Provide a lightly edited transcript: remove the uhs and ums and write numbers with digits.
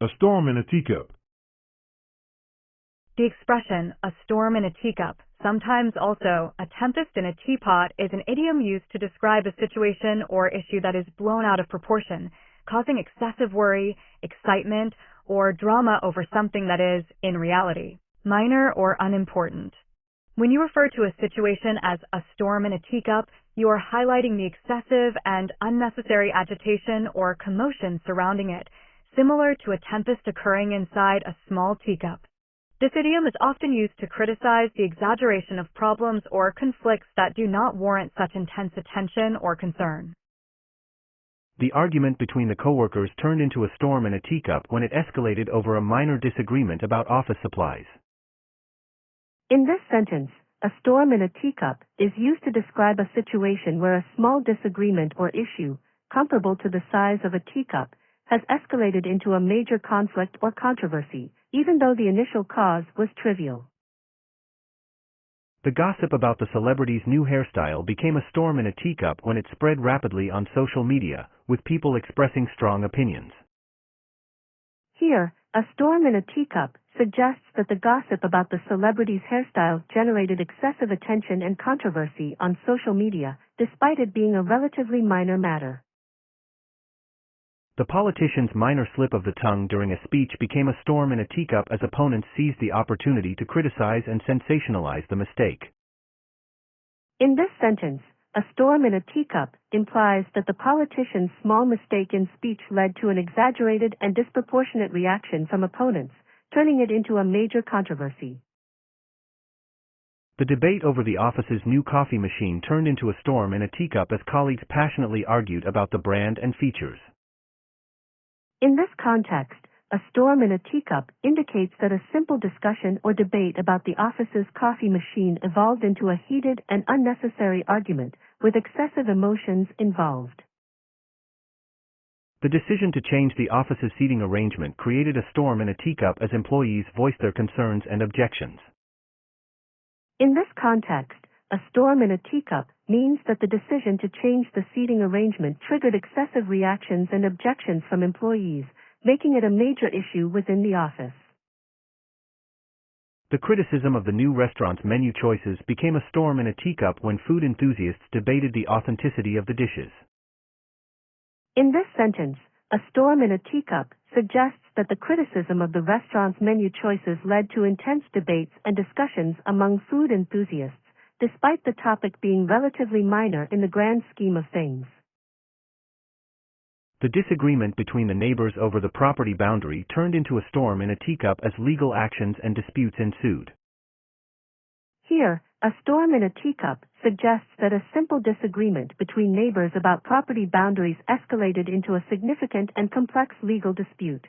A storm in a teacup. The expression, a storm in a teacup, sometimes also a tempest in a teapot, is an idiom used to describe a situation or issue that is blown out of proportion, causing excessive worry, excitement, or drama over something that is, in reality, minor or unimportant. When you refer to a situation as a storm in a teacup, you are highlighting the excessive and unnecessary agitation or commotion surrounding it, similar to a tempest occurring inside a small teacup. This idiom is often used to criticize the exaggeration of problems or conflicts that do not warrant such intense attention or concern. The argument between the coworkers turned into a storm in a teacup when it escalated over a minor disagreement about office supplies. In this sentence, a storm in a teacup is used to describe a situation where a small disagreement or issue, comparable to the size of a teacup, has escalated into a major conflict or controversy, even though the initial cause was trivial. The gossip about the celebrity's new hairstyle became a storm in a teacup when it spread rapidly on social media, with people expressing strong opinions. Here, a storm in a teacup suggests that the gossip about the celebrity's hairstyle generated excessive attention and controversy on social media, despite it being a relatively minor matter. The politician's minor slip of the tongue during a speech became a storm in a teacup as opponents seized the opportunity to criticize and sensationalize the mistake. In this sentence, a storm in a teacup implies that the politician's small mistake in speech led to an exaggerated and disproportionate reaction from opponents, turning it into a major controversy. The debate over the office's new coffee machine turned into a storm in a teacup as colleagues passionately argued about the brand and features. In this context, a storm in a teacup indicates that a simple discussion or debate about the office's coffee machine evolved into a heated and unnecessary argument, with excessive emotions involved. The decision to change the office's seating arrangement created a storm in a teacup as employees voiced their concerns and objections. In this context, a storm in a teacup means that the decision to change the seating arrangement triggered excessive reactions and objections from employees, making it a major issue within the office. The criticism of the new restaurant's menu choices became a storm in a teacup when food enthusiasts debated the authenticity of the dishes. In this sentence, a storm in a teacup suggests that the criticism of the restaurant's menu choices led to intense debates and discussions among food enthusiasts, despite the topic being relatively minor in the grand scheme of things. The disagreement between the neighbors over the property boundary turned into a storm in a teacup as legal actions and disputes ensued. Here, a storm in a teacup suggests that a simple disagreement between neighbors about property boundaries escalated into a significant and complex legal dispute.